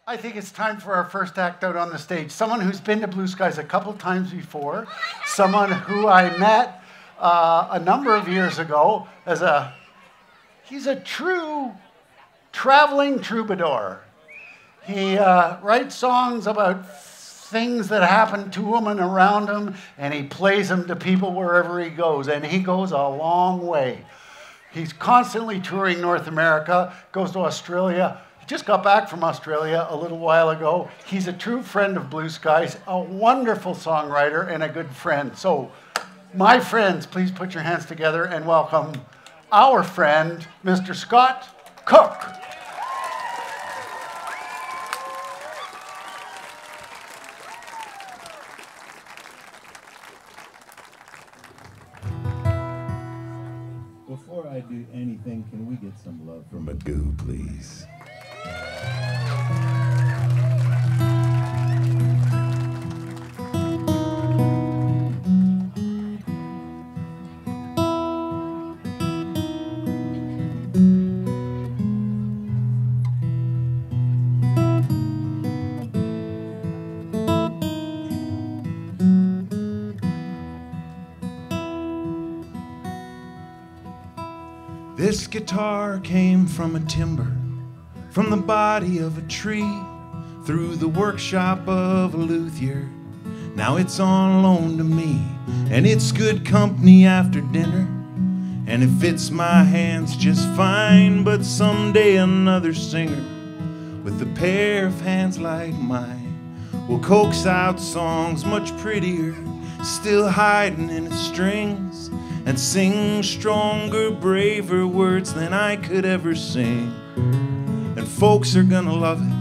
I think it's time for our first act out on the stage. Someone who's been to Blue Skies a couple times before. Someone who I met a number of years ago as he's a true traveling troubadour. He writes songs about things that happen to him and around him, and he plays them to people wherever he goes, and he goes a long way. He's constantly touring North America, goes to Australia. He just got back from Australia a little while ago. He's a true friend of Blue Skies, a wonderful songwriter, and a good friend. So, my friends, please put your hands together and welcome our friend, Mr. Scott Cook. Before I do anything, can we get some love from Magoo, please? This guitar came from a timber, from the body of a tree, through the workshop of a luthier. Now it's on loan to me, and it's good company after dinner, and it fits my hands just fine. But someday another singer with a pair of hands like mine will coax out songs much prettier, still hiding in its strings, and sing stronger, braver words than I could ever sing. And folks are gonna love it,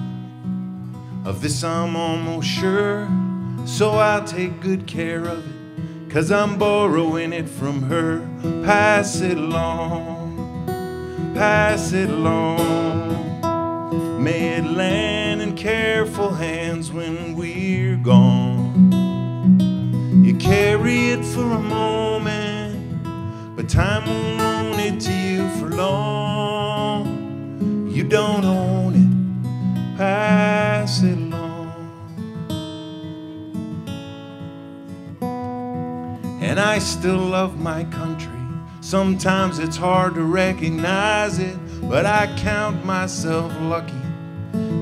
of this I'm almost sure. So I'll take good care of it, 'cause I'm borrowing it from her. Pass it along, pass it along. May it land in careful hands when we're gone. You carry it for a moment, but time won't loan it to you for long. You don't own it, pass it along. And I still love my country. Sometimes it's hard to recognize it, but I count myself lucky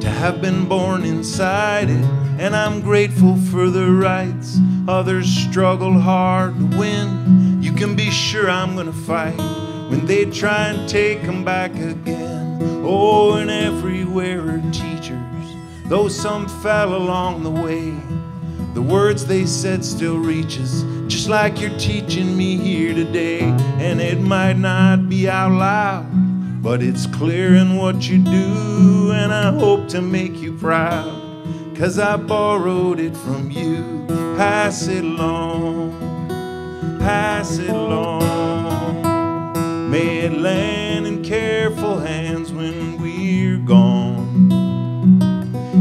to have been born inside it. And I'm grateful for the rights others struggle hard to win. You can be sure I'm gonna fight when they try and take them back again. Oh, and everywhere are teachers, though some fell along the way. The words they said still reaches, just like you're teaching me here today. And it might not be out loud, but it's clear in what you do. And I hope to make you proud, 'cause I borrowed it from you. Pass it along, pass it along. May it land in careful hands when we're gone.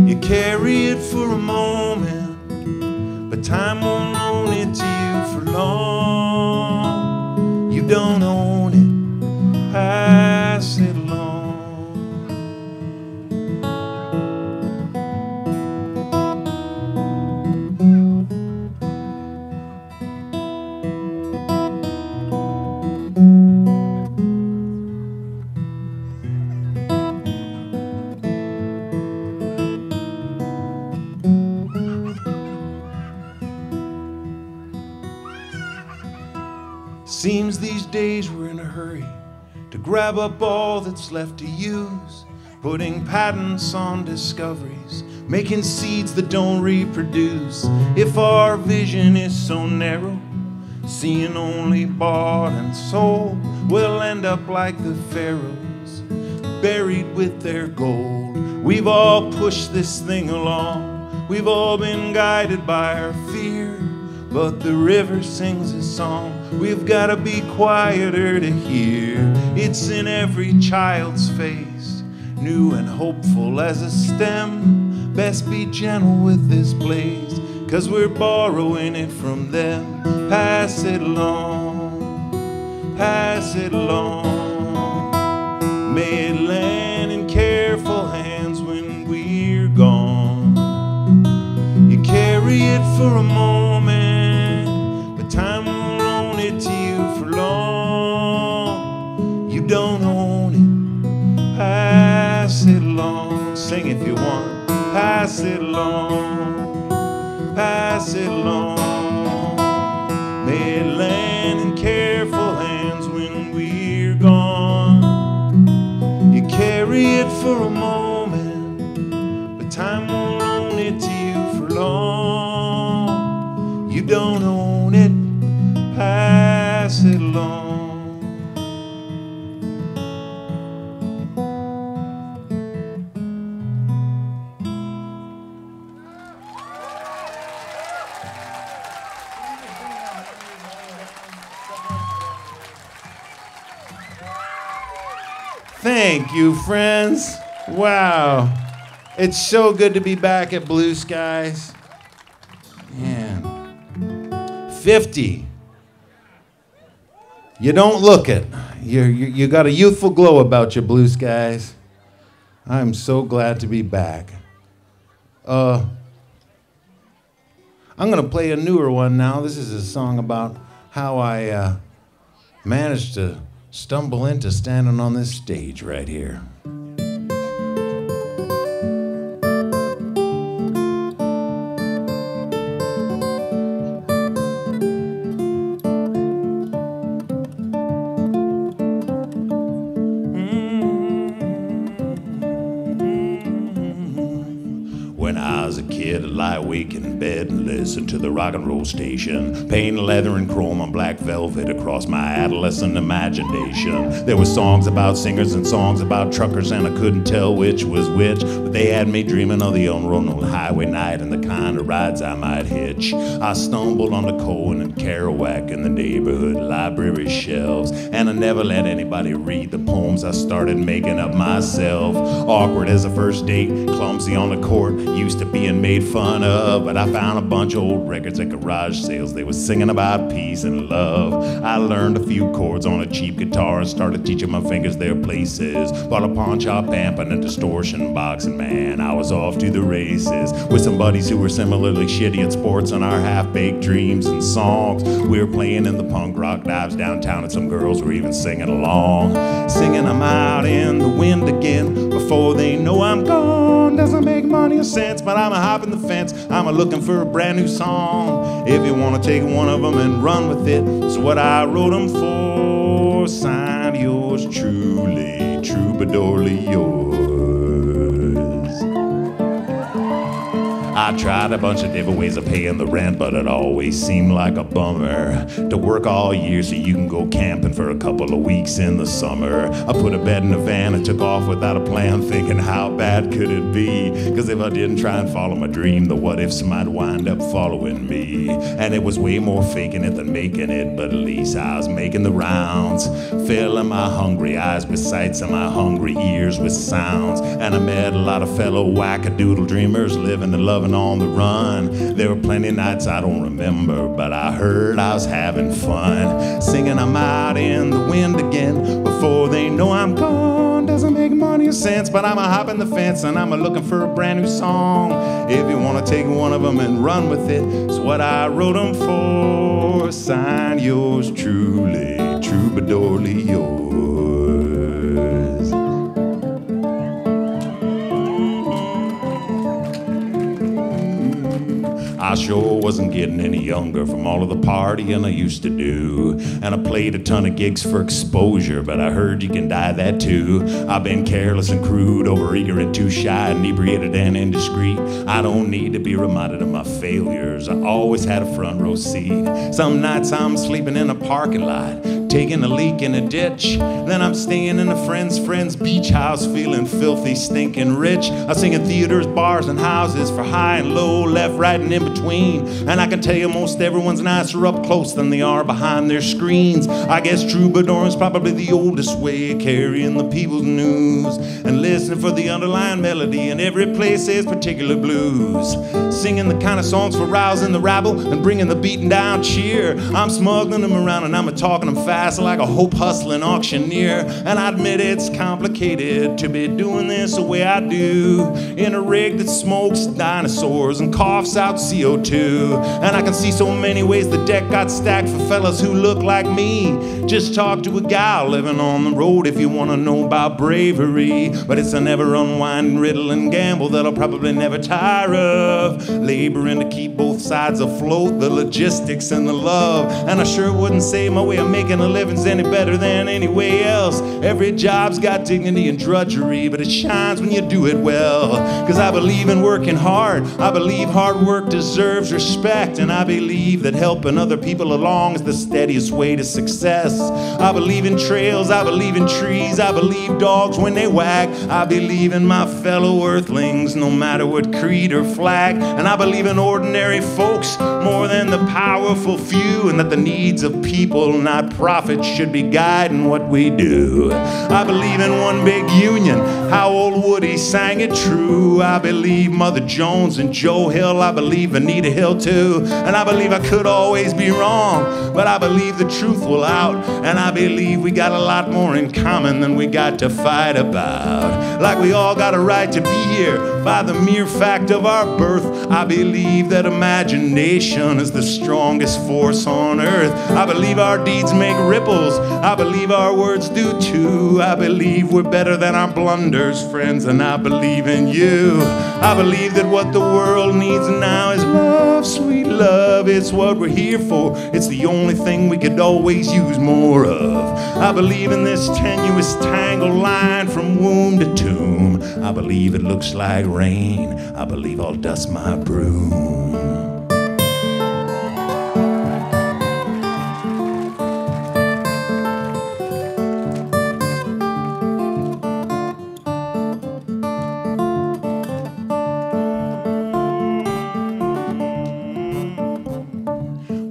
You carry it for a moment, but time won't loan it to you for long. You don't own it, pass it along. Seems these days we're in a hurry to grab up all that's left to use, putting patents on discoveries, making seeds that don't reproduce. If our vision is so narrow, seeing only bought and sold, we'll end up like the pharaohs, buried with their gold. We've all pushed this thing along, we've all been guided by our fear, but the river sings a song we've gotta be quieter to hear. It's in every child's face, new and hopeful as a stem. Best be gentle with this place, 'cause we're borrowing it from them. Pass it along, pass it along. May it land in careful hands when we're gone. sing if you want. Pass it along, pass it along. May it land in careful hands when we're gone. You carry it for a moment, but time won't loan it to you for long. You don't own it, pass it along. Thank you, friends. Wow. It's so good to be back at Blue Skies. Man. 50. You don't look it. You got a youthful glow about you, Blue Skies. I'm so glad to be back. I'm going to play a newer one now. This is a song about how I managed to stumble into standing on this stage right here. When I was a kid, I'd lie awake in bed and listen to the rock and roll station, paint leather and chrome on black velvet across my adolescent imagination. There were songs about singers and songs about truckers, and I couldn't tell which was which, but they had me dreaming of the unrolled highway night and the kind of rides I might hitch. I stumbled onto Cohen and Kerouac in the neighborhood library shelves, and I never let anybody read the poems I started making up myself. Awkward as a first date, clumsy on the court, used to being made fun of, but I found a bunch of old records at garage sales. They were singing about peace and love. I learned a few chords on a cheap guitar and started teaching my fingers their places. Bought a pawn shop amp and a distortion box, and man, I was off to the races with some buddies who were similarly shitty at sports on our half-baked dreams and songs. We were playing in the punk rock dives downtown, and some girls were even singing along, singing I'm out in the wind again before they know I'm gone. Doesn't make money or sense, but I'm a hopping the fence. I'm a looking for a brand new song. If you want to take one of them and run with it, it's what I wrote them for. Signed, yours truly, troubadourly yours. I tried a bunch of different ways of paying the rent, but it always seemed like a bummer to work all year so you can go camping for a couple of weeks in the summer. I put a bed in a van and took off without a plan, thinking how bad could it be? Because if I didn't try and follow my dream, the what ifs might wind up following me. And it was way more faking it than making it, but at least I was making the rounds, filling my hungry eyes with sights and my hungry ears with sounds. And I met a lot of fellow wackadoodle dreamers living and loving on the run. There were plenty of nights I don't remember, but I heard I was having fun, singing I'm out in the wind again before they know I'm gone. Doesn't make money or sense, but I'm a hopping the fence and I'm a looking for a brand new song. If you want to take one of them and run with it, it's what I wrote them for. Sign yours truly, troubadourly yours. I sure wasn't getting any younger from all of the partying I used to do. And I played a ton of gigs for exposure, but I heard you can die that too. I've been careless and crude, overeager and too shy, inebriated and indiscreet. I don't need to be reminded of my failures. I always had a front row seat. Some nights I'm sleeping in a parking lot, taking a leak in a ditch. Then I'm staying in a friend's beach house, feeling filthy, stinking rich. I sing in theaters, bars, and houses for high and low, left, right, and in between. And I can tell you most everyone's nicer up close than they are behind their screens. I guess troubadour is probably the oldest way of carrying the people's news and listening for the underlying melody in every place's particular blues. Singing the kind of songs for rousing the rabble and bringing the beaten down cheer. I'm smuggling them around and I'm talking them fast like a hope hustling auctioneer. And I admit it's complicated to be doing this the way I do. in a rig that smokes dinosaurs and coughs out CO2. And I can see so many ways the deck got stacked for fellas who look like me. Just talk to a gal living on the road if you want to know about bravery. But it's a never unwinding riddle and gamble that I'll probably never tire of. Laboring to keep both sides afloat, the logistics and the love. And I sure wouldn't say my way of making a living's any better than any way else. Every job's got dignity and drudgery, but it shines when you do it well. Cause I believe in working hard. I believe hard work deserves respect. And I believe that helping other people along is the steadiest way to success. I believe in trails, I believe in trees, I believe dogs when they wag. I believe in my fellow earthlings, no matter what creed or flag. And I believe in ordinary folks more than the powerful few, and that the needs of people, not profits, should be guiding what we do. I believe in one big union, how old Woody sang it true. I believe Mother Jones and Joe Hill, I believe Anita Hill too. And I believe I could always be wrong, but I believe the truth will out. And I believe we got a lot more in common than we got to fight about. Like we all got a right to be here by the mere fact of our birth. I believe that imagination is the strongest force on earth. I believe our deeds make ripples. I believe our words do too. I believe we're better than our blunders, friends, and I believe in you. I believe that what the world needs now is love, sweet love. It's what we're here for. It's the only thing we could always use more of. I believe in this tenuous tangle line from womb to tomb. I believe it looks like rain. I believe I'll dust my broom.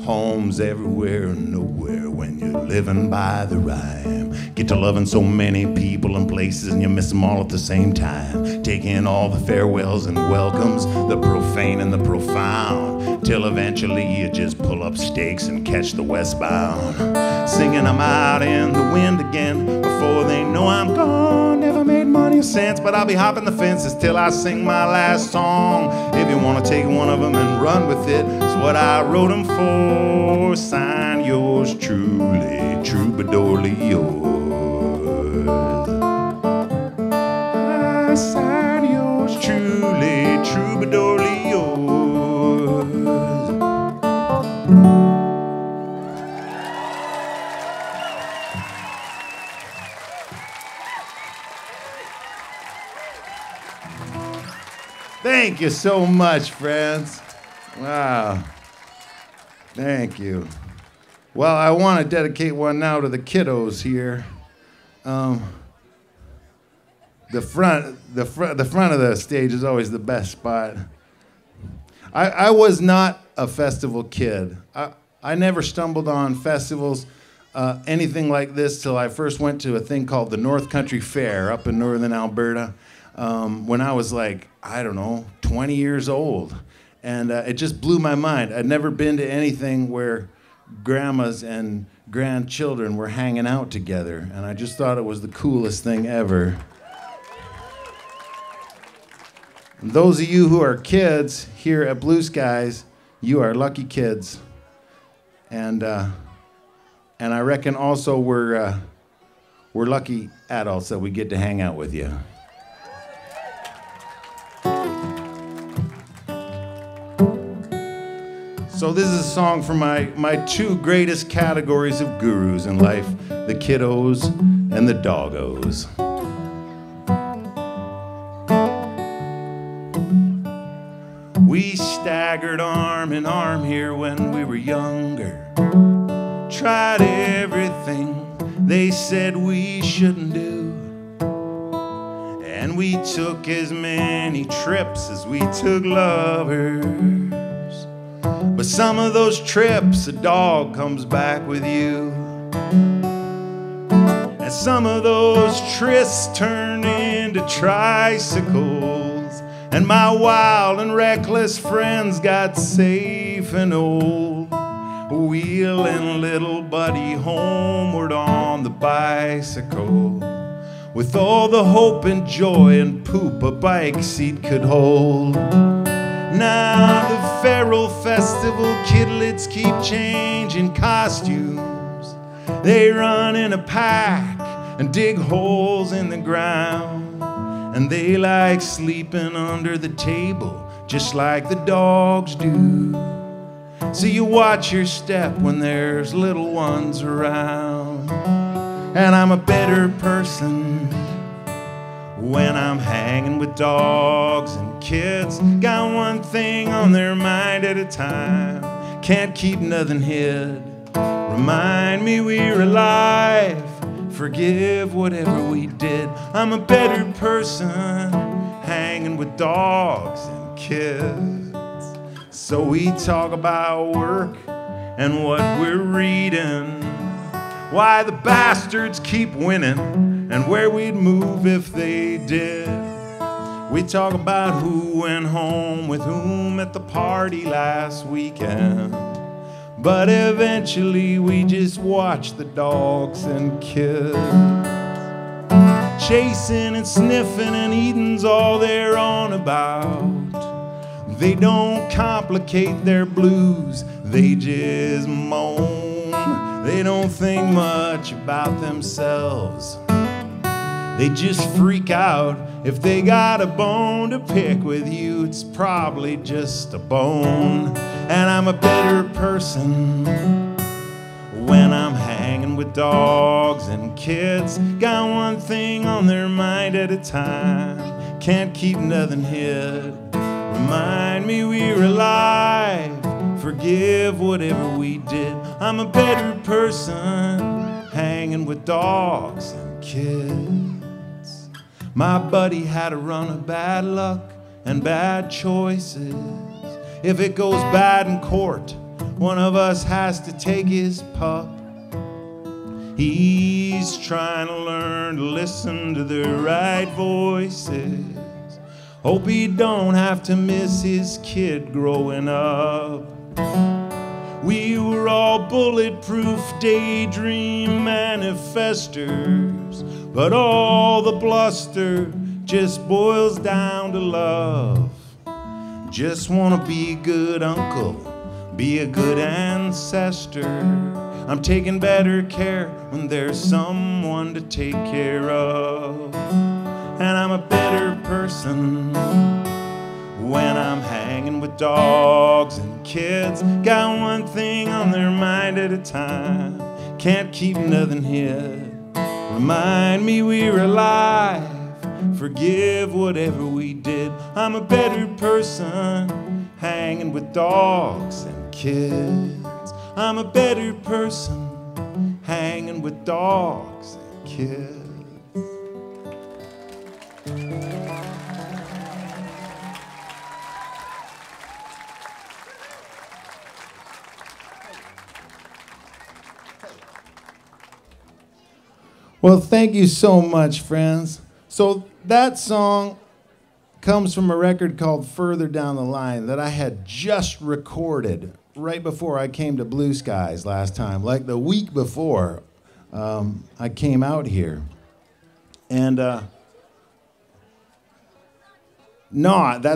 Homes everywhere and nowhere when you're living by the rhyme. Get to loving so many people and places and you miss them all at the same time. Take in all the farewells and welcomes, the profane and the profound, till eventually you just pull up stakes and catch the westbound. Singing I'm out in the wind again before they know I'm gone. Never made money or cents, but I'll be hopping the fences till I sing my last song. If you want to take one of them and run with it, it's what I wrote them for. Sign yours truly, troubadourly yours. I sign yours truly, troubadourly yours. Thank you so much, friends. Wow. Thank you. Well, I want to dedicate one now to the kiddos here. The front of the stage is always the best spot. I was not a festival kid. I never stumbled on festivals, anything like this, till I first went to a thing called the North Country Fair up in northern Alberta when I was like, I don't know, 20 years old. And it just blew my mind. I'd never been to anything where grandmas and grandchildren were hanging out together. And I just thought it was the coolest thing ever. And those of you who are kids here at Blue Skies, you are lucky kids. And I reckon also we're lucky adults that we get to hang out with you. So this is a song for my two greatest categories of gurus in life, the kiddos and the doggos. We staggered arm in arm here when we were younger. Tried everything they said we shouldn't do. And we took as many trips as we took lovers. But some of those trips, a dog comes back with you. And some of those trysts turn into tricycles. And my wild and reckless friends got safe and old, wheeling little buddy homeward on the bicycle. with all the hope and joy and poop a bike seat could hold. Now the feral festival kidlets keep changing costumes. They run in a pack and dig holes in the ground, and they like sleeping under the table just like the dogs do. So you watch your step when there's little ones around. And I'm a better person when I'm hanging with dogs and kids. Got one thing on their mind at a time, can't keep nothing hid. Remind me we're alive, forgive whatever we did. I'm a better person hanging with dogs and kids. So we talk about work and what we're reading, why the bastards keep winning, and where we'd move if they did. We talk about who went home with whom at the party last weekend. But eventually we just watch the dogs and kids. Chasing and sniffing and eating's all they're on about. They don't complicate their blues, they just moan. They don't think much about themselves, they just freak out. If they got a bone to pick with you, it's probably just a bone. And I'm a better person when I'm hanging with dogs and kids. Got one thing on their mind at a time, can't keep nothing hid. Remind me we're alive, forgive whatever we did. I'm a better person hanging with dogs and kids. My buddy had a run of bad luck and bad choices. If it goes bad in court, one of us has to take his pup. He's trying to learn to listen to the right voices. Hope he don't have to miss his kid growing up. We were all bulletproof daydream manifestors, but all the bluster just boils down to love. Just wanna be a good uncle, be a good ancestor. I'm taking better care when there's someone to take care of. And I'm a better person when I'm hanging with dogs and kids. Got one thing on their mind at a time, can't keep nothing hid. Remind me we're alive, forgive whatever we did. I'm a better person hanging with dogs and kids. I'm a better person hanging with dogs and kids. Well, thank you so much, friends. So that song comes from a record called Further Down the Line that I had just recorded right before I came to Blue Skies last time, like the week before I came out here. And that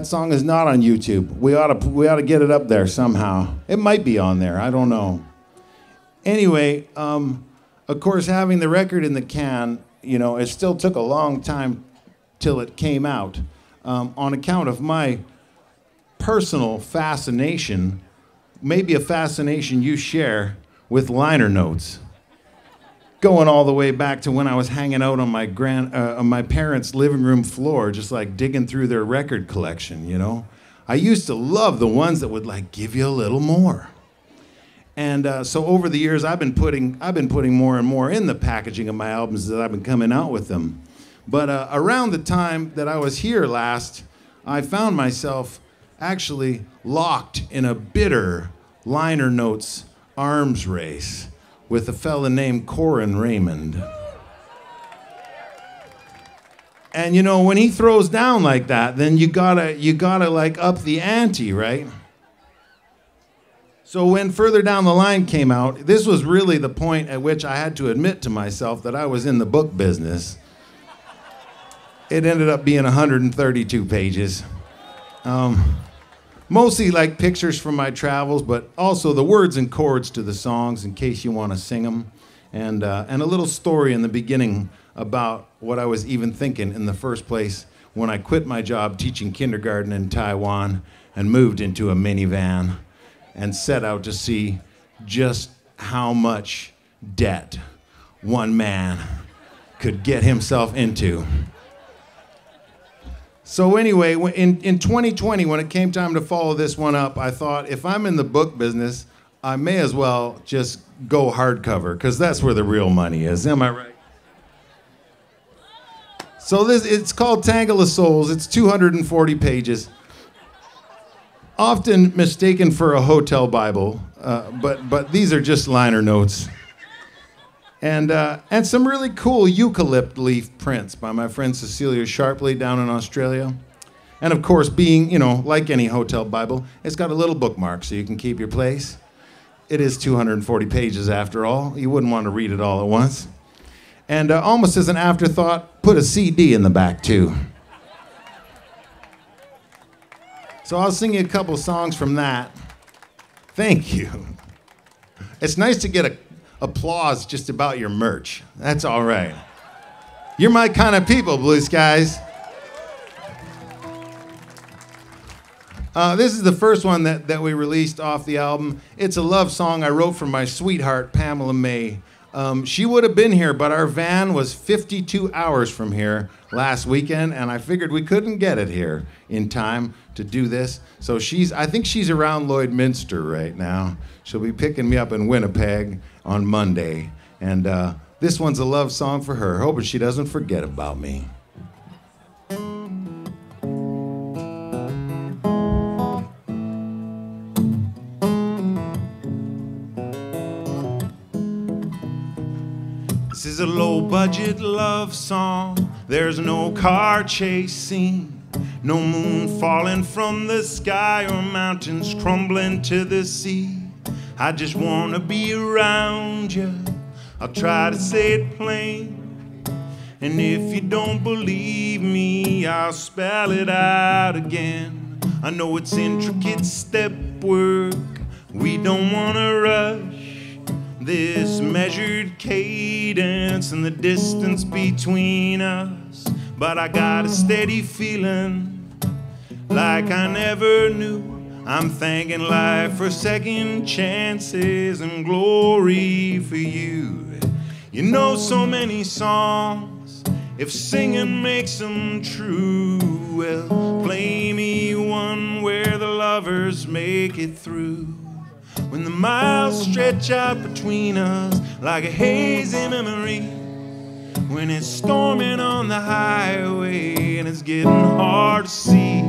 song is not on YouTube. We ought to get it up there somehow. It might be on there, I don't know. Anyway, of course, having the record in the can, it still took a long time till it came out on account of my personal fascination, maybe a fascination you share with liner notes, going all the way back to when I was hanging out on my parents' living room floor, just like digging through their record collection, I used to love the ones that would like give you a little more. And so over the years, I've been putting more and more in the packaging of my albums that I've been coming out with them. But around the time that I was here last, I found myself actually locked in a bitter liner notes arms race with a fella named Corin Raymond. And when he throws down like that, then you gotta like up the ante, right? So when Further Down the Line came out, this was really the point at which I had to admit to myself that I was in the book business. It ended up being 132 pages. Mostly like pictures from my travels, but also the words and chords to the songs in case you want to sing them. And a little story in the beginning about what I was even thinking in the first place when I quit my job teaching kindergarten in Taiwan and moved into a minivan and set out to see just how much debt one man could get himself into. So anyway, in 2020, when it came time to follow this one up, I thought if I'm in the book business, I may as well just go hardcover, because that's where the real money is. Am I right? So it's called Tangle of Souls. It's 240 pages. Often mistaken for a hotel Bible, but these are just liner notes. And some really cool eucalypt leaf prints by my friend Cecilia Sharpley down in Australia. And of course, being, like any hotel Bible, it's got a little bookmark so you can keep your place. It is 240 pages after all. You wouldn't want to read it all at once. And almost as an afterthought, put a CD in the back too. So I'll sing you a couple songs from that. Thank you. It's nice to get applause just about your merch. That's all right. You're my kind of people, Blue Skies. This is the first one that we released off the album. It's a love song I wrote for my sweetheart, Pamela May. She would have been here, but our van was 52 hours from here last weekend, and I figured we couldn't get it here in time to do this. So I think she's around Lloydminster right now. She'll be picking me up in Winnipeg on Monday. And this one's a love song for her, hoping she doesn't forget about me. This is a low-budget love song. There's no car chase scene, no moon falling from the sky or mountains crumbling to the sea. I just want to be around you. I'll try to say it plain. And if you don't believe me, I'll spell it out again. I know it's intricate step work. We don't want to rush this measured cadence and the distance between us. But I got a steady feeling like I never knew. I'm thanking life for second chances and glory for you. You know so many songs, if singing makes them true, well, play me one where the lovers make it through. When the miles stretch out between us like a hazy memory, when it's storming on the highway and it's getting hard to see,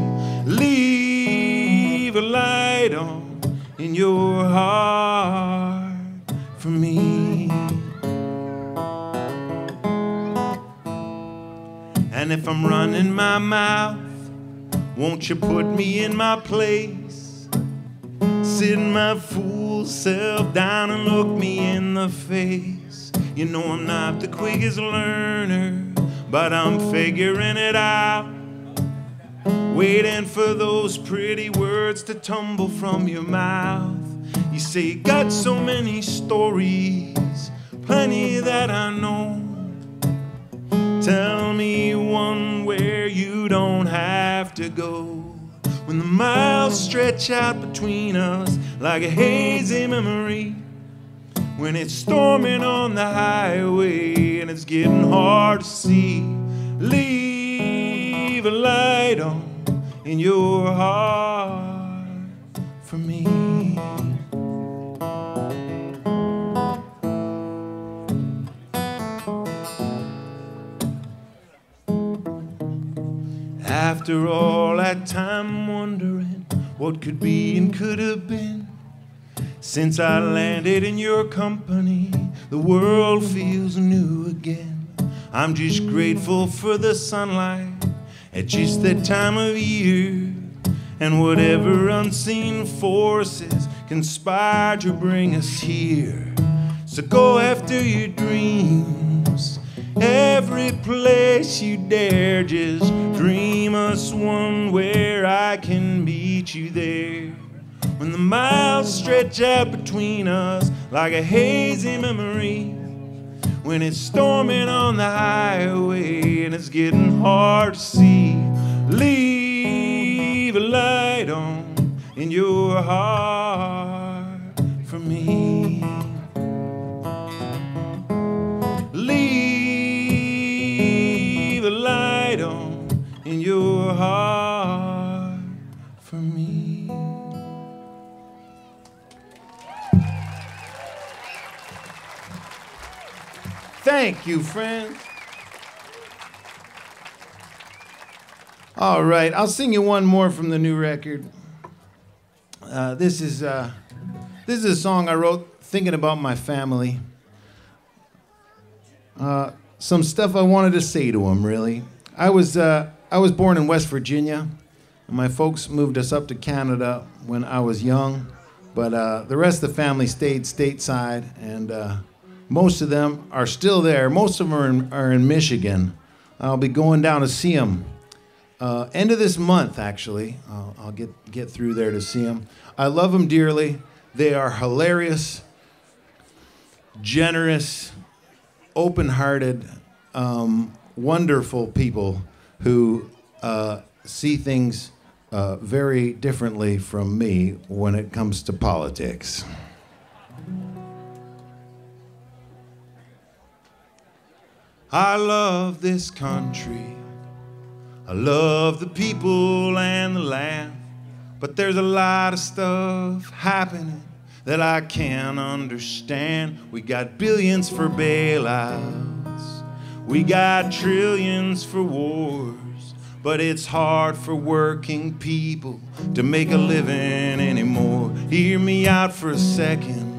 leave a light on in your heart for me. And if I'm running my mouth, won't you put me in my place? Sit my fool self down and look me in the face. You know I'm not the quickest learner, but I'm figuring it out. Waiting for those pretty words to tumble from your mouth. You say you got so many stories, plenty that I know. Tell me one where you don't have to go. When the miles stretch out between us like a hazy memory, when it's storming on the highway and it's getting hard to see, leave a light on in your heart for me. After all that time wondering what could be and could have been, since I landed in your company, the world feels new again. I'm just grateful for the sunlight at just that time of year, and whatever unseen forces conspire to bring us here. So go after your dreams every place you dare. Just dream us one where I can meet you there. When the miles stretch out between us like a hazy memory, when it's storming on the highway and it's getting hard to see, leave a light on in your heart for me. Leave a light on in your heart for me. Thank you, friends. All right, I'll sing you one more from the new record. This is a song I wrote thinking about my family. Some stuff I wanted to say to them, really. I was born in West Virginia. My folks moved us up to Canada when I was young, but the rest of the family stayed stateside, and most of them are still there. Most of them are in Michigan. I'll be going down to see them. End of this month, actually. I'll get through there to see them. I love them dearly. They are hilarious, generous, open-hearted, wonderful people who see things very differently from me when it comes to politics. I love this country. I love the people and the land, but there's a lot of stuff happening that I can't understand. We got billions for bailouts, we got trillions for wars, but it's hard for working people to make a living anymore. Hear me out for a second.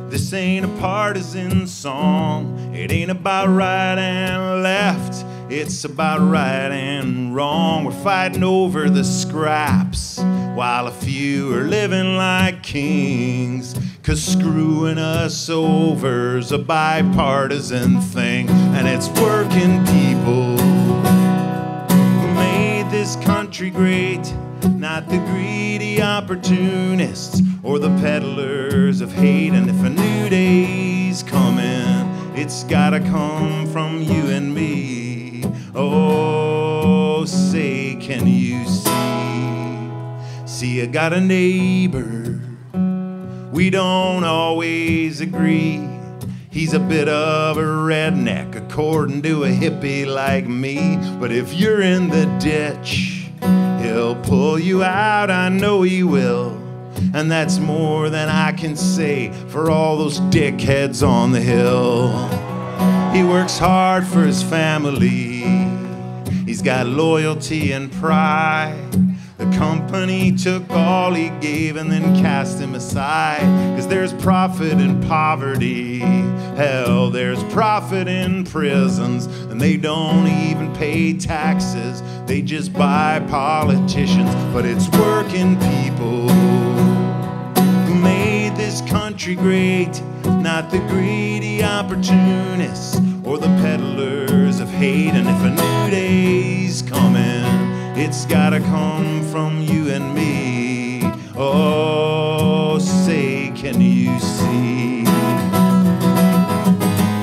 This ain't a partisan song. It ain't about right and left. It's about right and wrong. We're fighting over the scraps while a few are living like kings. 'Cause screwing us over's a bipartisan thing. And it's working people who made this country great, not the greedy opportunists or the peddlers of hate. And if a new day's coming, it's gotta come from you and me. Oh, say, can you see? See, I got a neighbor. We don't always agree. He's a bit of a redneck, according to a hippie like me. But if you're in the ditch, he'll pull you out, I know he will. And that's more than I can say for all those dickheads on the hill. He works hard for his family. He's got loyalty and pride. The company took all he gave and then cast him aside. 'Cause there's profit in poverty. Hell, there's profit in prisons. And they don't even pay taxes. They just buy politicians. But it's working people who made this country great, not the greedy opportunists or the peddlers of hate. And if a new day's coming, it's gotta come from you and me. Oh, say, can you see?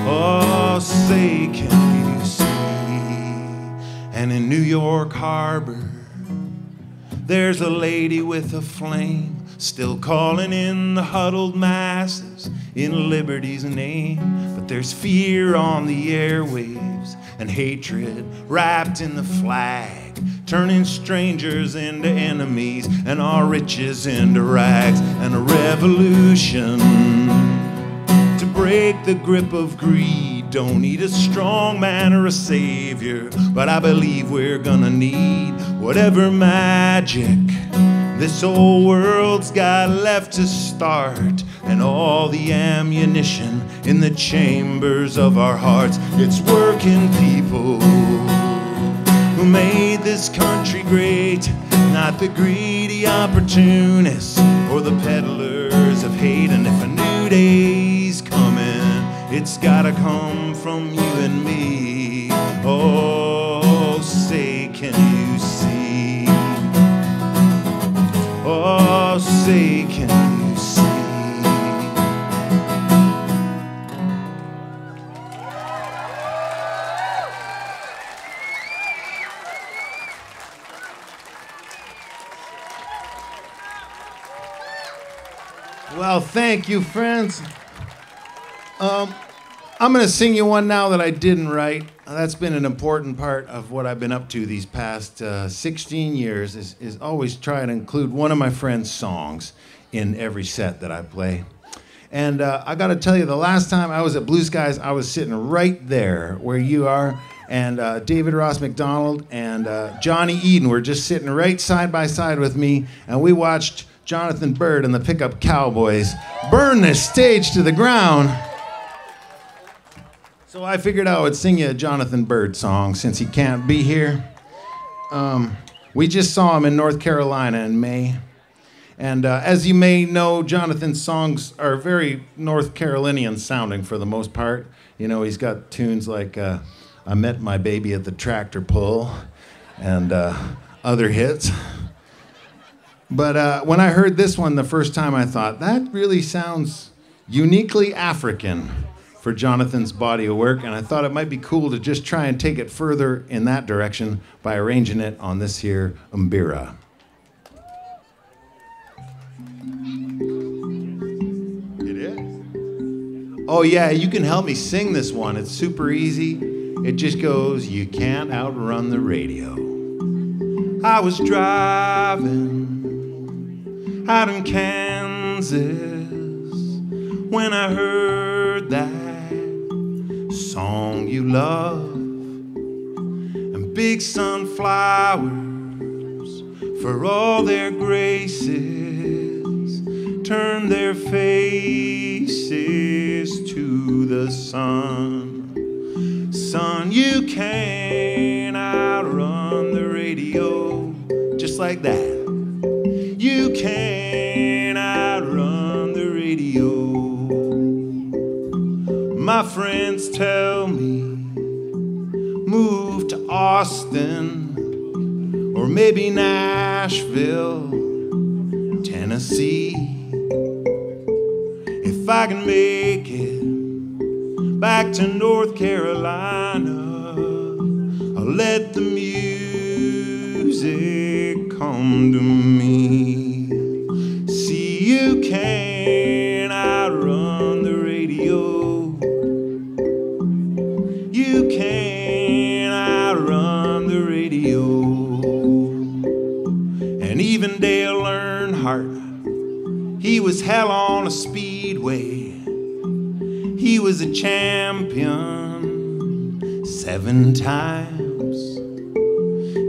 Oh, say, can you see? And in New York Harbor, there's a lady with a flame, still calling in the huddled masses in liberty's name. But there's fear on the airwaves and hatred wrapped in the flag, turning strangers into enemies and our riches into rags. And a revolution to break the grip of greed. Don't need a strong man or a savior, but I believe we're gonna need whatever magic this old world's got left to start, and all the ammunition in the chambers of our hearts. It's working people who made this country great, not the greedy opportunists or the peddlers of hate. And if a new day's coming, It's gotta come from you and me. Oh, say can you see? Oh, say can you see? Well, thank you, friends. I'm going to sing you one now that I didn't write. That's been an important part of what I've been up to these past 16 years, is always try to include one of my friends' songs in every set that I play. And I got to tell you, the last time I was at Blue Skies, I was sitting right there where you are, and David Ross McDonald and Johnny Eden were just sitting right side by side with me, and we watched Jonathan Bird and the Pickup Cowboys burn this stage to the ground. So I figured I would sing you a Jonathan Bird song since he can't be here. We just saw him in North Carolina in May. And as you may know, Jonathan's songs are very North Carolinian sounding for the most part. You know, he's got tunes like I Met My Baby at the Tractor Pull and other hits. But when I heard this one the first time, I thought, that really sounds uniquely African for Jonathan's body of work, and I thought it might be cool to just try and take it further in that direction by arranging it on this here Mbira. It is? Oh yeah, you can help me sing this one. It's super easy. It just goes, you can't outrun the radio. I was driving out in Kansas when I heard that song you love, and big sunflowers for all their graces turn their faces to the sun. Son, you can't outrun the radio, just like that. You can't outrun the radio. My friends tell me, move to Austin or maybe Nashville, Tennessee. If I can make it back to North Carolina, I'll let the music come to me. See, you can't outrun the radio. You can't outrun the radio. And even Dale Earnhardt, he was hell on a speedway. He was a champion 7 times.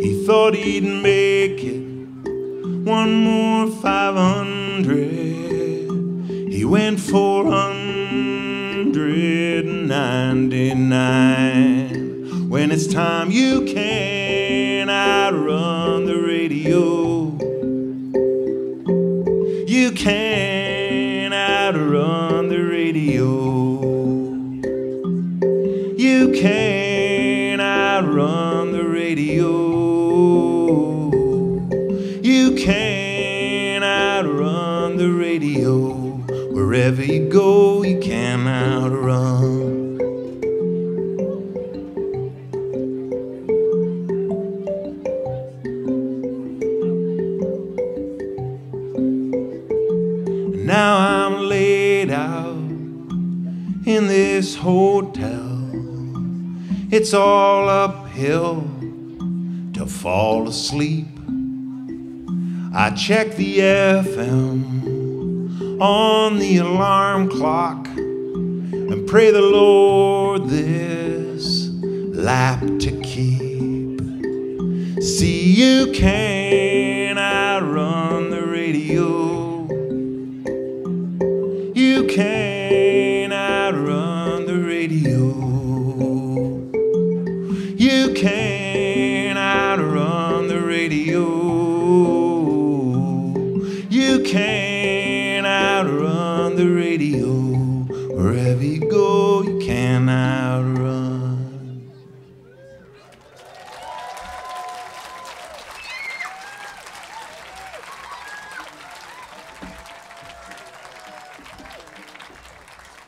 He thought he'd make it one more 500. He went 499. When it's time, you can't outrun the radio. You can't outrun the radio. You can't outrun the radio. You can't outrun the radio. Wherever you go, you can't outrun. Now I'm laid out in this hotel. It's all uphill to fall asleep. I check the FM on the alarm clock and pray the Lord this lap to keep. See, you can't outrun the radio. You can't outrun the radio. You can't outrun the radio. You can't outrun the radio. Wherever you go, you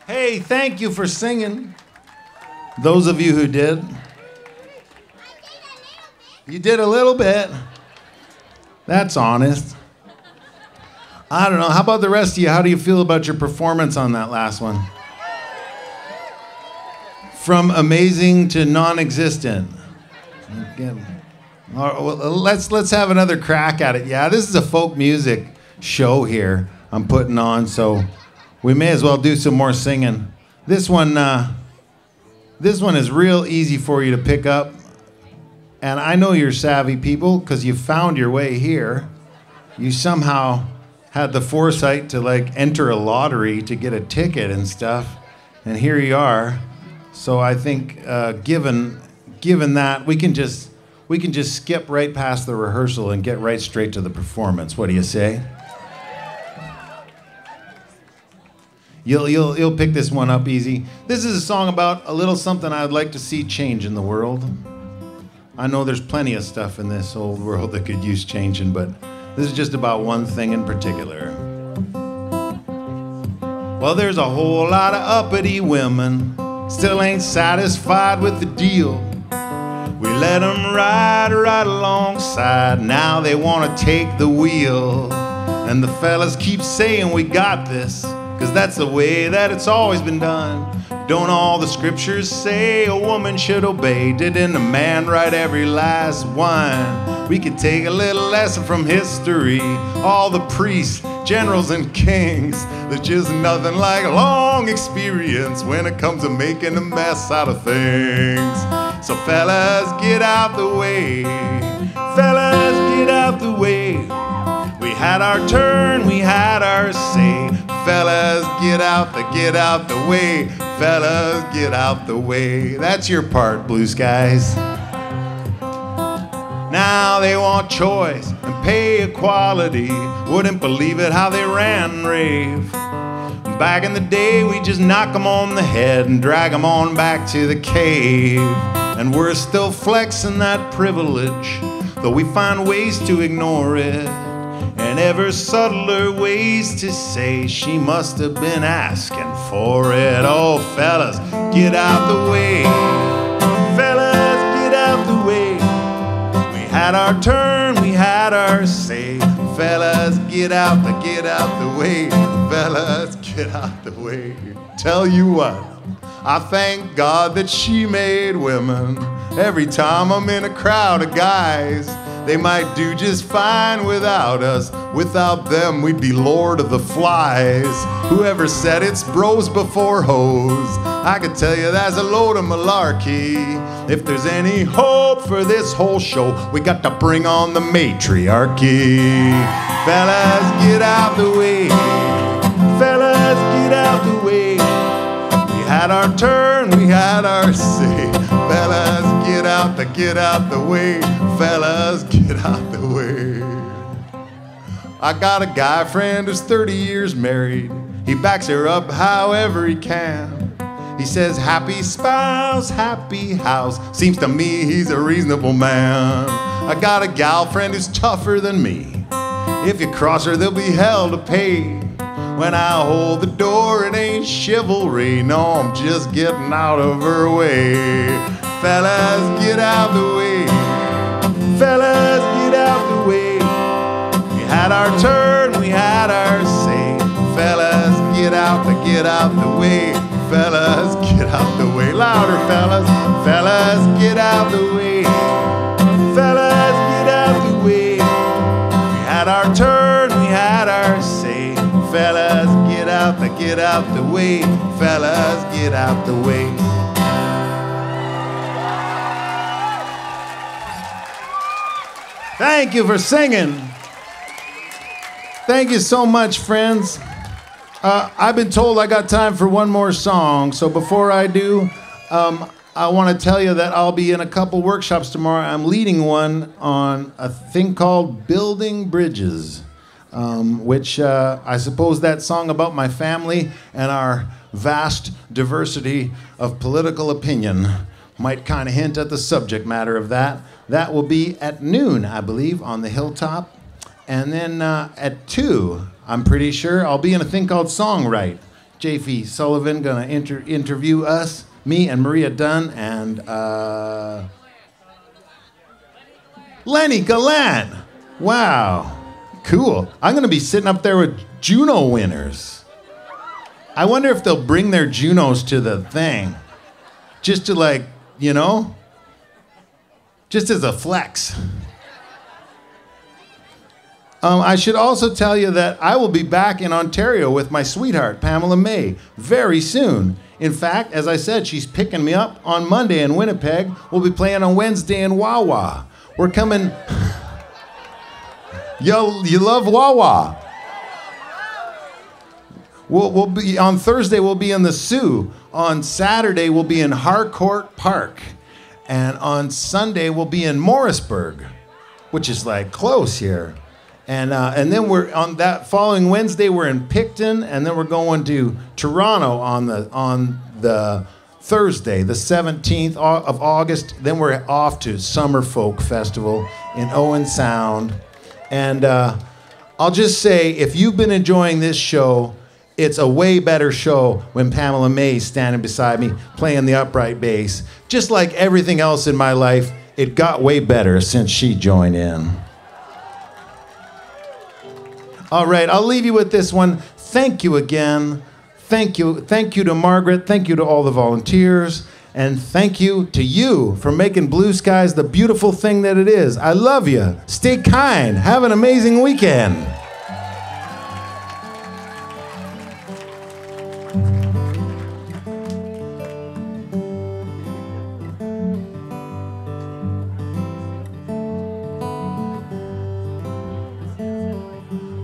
Hey, thank you for singing. Those of you who did. You did a little bit. That's honest. I don't know. How about the rest of you? How do you feel about your performance on that last one? From amazing to non-existent. Let's have another crack at it. Yeah, this is a folk music show here I'm putting on, so we may as well do some more singing. This one is real easy for you to pick up, and I know you're savvy people because you found your way here. You somehow had the foresight to enter a lottery to get a ticket and stuff, and here you are. So I think given that, we can just skip right past the rehearsal and get right straight to the performance. What do you say? You'll pick this one up easy. This is a song about a little something I'd like to see change in the world. I know there's plenty of stuff in this old world that could use changing, but this is just about one thing in particular. Well, there's a whole lot of uppity women still ain't satisfied with the deal. We let them ride right alongside, now they want to take the wheel. And the fellas keep saying we got this, 'cause that's the way that it's always been done. Don't all the scriptures say a woman should obey? Didn't a man write every last one? We could take a little lesson from history. All the priests, generals, and kings, there's just nothing like long experience when it comes to making a mess out of things. So fellas, get out the way. Fellas, get out the way. We had our turn, we had our say. Fellas, get out the way. Fellas, get out the way. That's your part, Blue Skies. Now they want choice and pay equality. Wouldn't believe it how they ran and rave. Back in the day, we just knock them on the head and drag them on back to the cave. And we're still flexing that privilege, though we find ways to ignore it. And ever subtler ways to say she must have been asking for it. Oh, fellas, get out the way. Fellas, get out the way. We had our turn, we had our say. Fellas, get out the way. Fellas, get out the way. Tell you what, I thank God that she made women. Every time I'm in a crowd of guys, they might do just fine without us. Without them, we'd be Lord of the Flies. Whoever said it's bros before hoes, I could tell you that's a load of malarkey. If there's any hope for this whole show, we got to bring on the matriarchy. Fellas, get out the way. Fellas, get out the way. We had our turn, we had our say. Fellas, get out the way. Fellas, get out the way. I got a guy friend who's 30 years married. He backs her up however he can. He says, happy spouse, happy house. Seems to me he's a reasonable man. I got a gal friend who's tougher than me. If you cross her, there'll be hell to pay. When I hold the door, it ain't chivalry. No, I'm just getting out of her way. Fellas, get out the way. Fellas, get out the way. We had our turn, we had our say. Fellas, get out the way. Fellas, get out the way. Louder, fellas. Fellas, get out the way. Fellas, get out the way. We had our turn, we had our say. Fellas, get out the way. Fellas, get out the way. Thank you for singing. Thank you so much, friends. I've been told I got time for one more song, so before I do, I want to tell you that I'll be in a couple workshops tomorrow. I'm leading one on a thing called Building Bridges, which I suppose that song about my family and our vast diversity of political opinion might kind of hint at the subject matter of that. That will be at noon, I believe, on the hilltop. And then at 2, I'm pretty sure, I'll be in a thing called Songwrite. J.F. Sullivan gonna interview us, me and Maria Dunn and Lenny Gallant. Wow, cool. I'm gonna be sitting up there with Juno winners. I wonder if they'll bring their Junos to the thing, just to like, you know, just as a flex. I should also tell you that I will be back in Ontario with my sweetheart, Pamela May, very soon. In fact, as I said, she's picking me up on Monday in Winnipeg. We'll be playing on Wednesday in Wawa. We're coming... Yo, you love Wawa. We'll be on Thursday, we'll be in the Sioux. On Saturday, we'll be in Harcourt Park. And on Sunday, we'll be in Morrisburg, which is like close here. And then we're on that following Wednesday, we're in Picton, and then we're going to Toronto on the Thursday, the 17th of August. Then we're off to Summer Folk Festival in Owen Sound. And I'll just say, if you've been enjoying this show, it's a way better show when Pamela May's standing beside me playing the upright bass. Just like everything else in my life, it got way better since she joined in. All right, I'll leave you with this one. Thank you again. Thank you to Margaret. Thank you to all the volunteers. And thank you to you for making Blue Skies the beautiful thing that it is. I love you. Stay kind. Have an amazing weekend.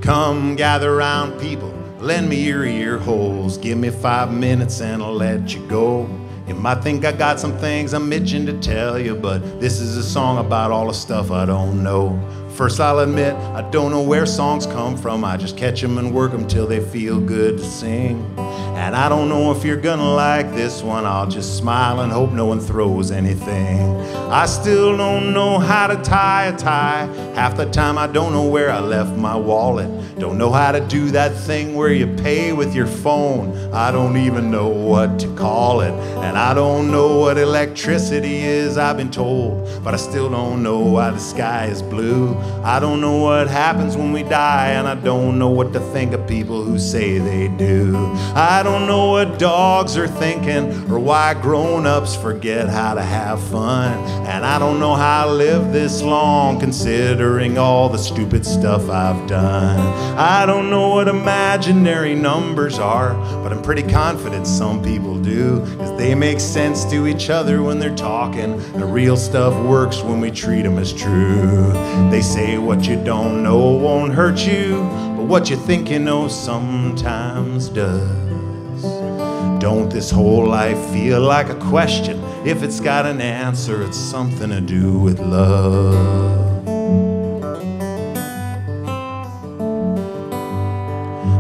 Come gather round, people, lend me your ear holes. Give me 5 minutes and I'll let you go. You might think I got some things I'm itching to tell you, but this is a song about all the stuff I don't know. First, I'll admit, I don't know where songs come from. I just catch them and work them till they feel good to sing. And I don't know if you're gonna like this one. I'll just smile and hope no one throws anything. I still don't know how to tie a tie. Half the time I don't know where I left my wallet. Don't know how to do that thing where you pay with your phone. I don't even know what to call it. And I don't know what electricity is, I've been told. But I still don't know why the sky is blue. I don't know what happens when we die, and I don't know what to think of people who say they do. I don't know what dogs are thinking, or why grown-ups forget how to have fun. And I don't know how I lived this long, considering all the stupid stuff I've done. I don't know what imaginary numbers are, but I'm pretty confident some people do, 'cause they make sense to each other when they're talking. The real stuff works when we treat them as true. They say what you don't know won't hurt you, but what you think you know sometimes does. Don't this whole life feel like a question? If it's got an answer, it's something to do with love.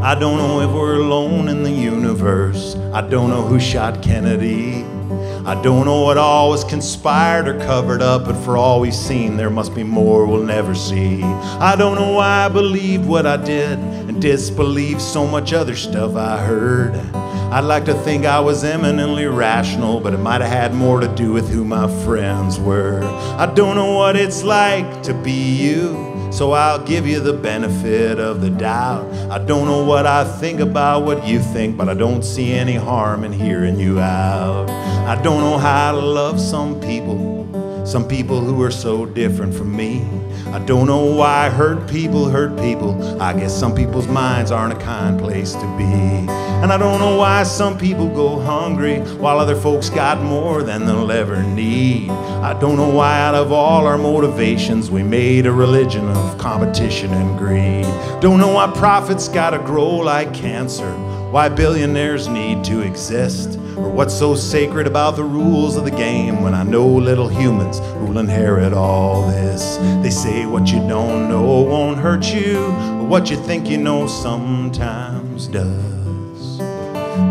I don't know if we're alone in the universe. I don't know who shot Kennedy. I don't know what all was conspired or covered up, but for all we've seen, there must be more we'll never see. I don't know why I believed what I did and disbelieved so much other stuff I heard. I'd like to think I was eminently rational, but it might have had more to do with who my friends were. I don't know what it's like to be you, so I'll give you the benefit of the doubt. I don't know what I think about what you think, but I don't see any harm in hearing you out. I don't know how to love some people who are so different from me. I don't know why hurt people hurt people. I guess some people's minds aren't a kind place to be. And I don't know why some people go hungry while other folks got more than they'll ever need. I don't know why out of all our motivations we made a religion of competition and greed. Don't know why profits gotta grow like cancer, why billionaires need to exist, or what's so sacred about the rules of the game when I know little humans who'll inherit all this. They say what you don't know won't hurt you, but what you think you know sometimes does.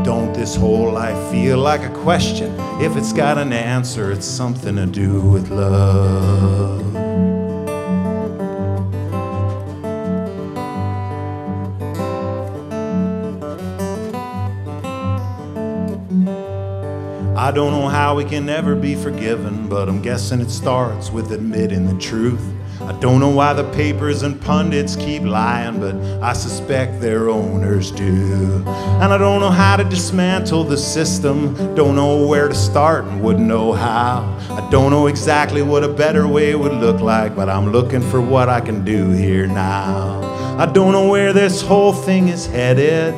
Don't this whole life feel like a question? If it's got an answer, it's something to do with love. I don't know how we can ever be forgiven, but I'm guessing it starts with admitting the truth. I don't know why the papers and pundits keep lying, but I suspect their owners do. And I don't know how to dismantle the system, don't know where to start and wouldn't know how. I don't know exactly what a better way would look like, but I'm looking for what I can do here now. I don't know where this whole thing is headed,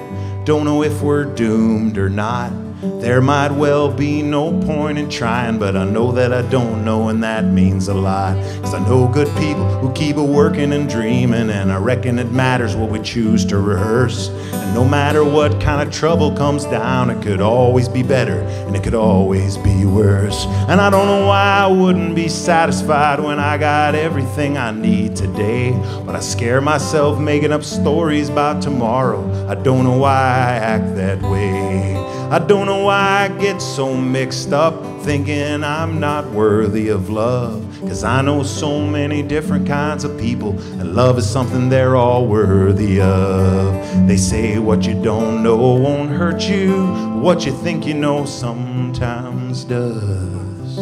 don't know if we're doomed or not. There might well be no point in trying, but I know that I don't know, and that means a lot. 'Cause I know good people who keep a working and dreaming, and I reckon it matters what we choose to rehearse. And no matter what kind of trouble comes down, it could always be better, and it could always be worse. And I don't know why I wouldn't be satisfied when I got everything I need today, but I scare myself making up stories about tomorrow. I don't know why I act that way. I don't know why I get so mixed up, thinking I'm not worthy of love. 'Cause I know so many different kinds of people, and love is something they're all worthy of. They say what you don't know won't hurt you, what you think you know sometimes does.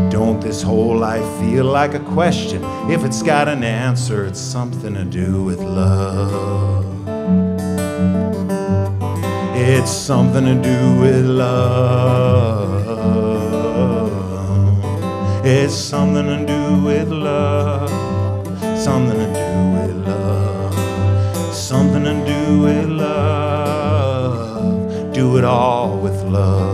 Don't this whole life feel like a question? If it's got an answer, it's something to do with love. It's something to do with love. It's something to do with love. Something to do with love. Something to do with love. Do it all with love.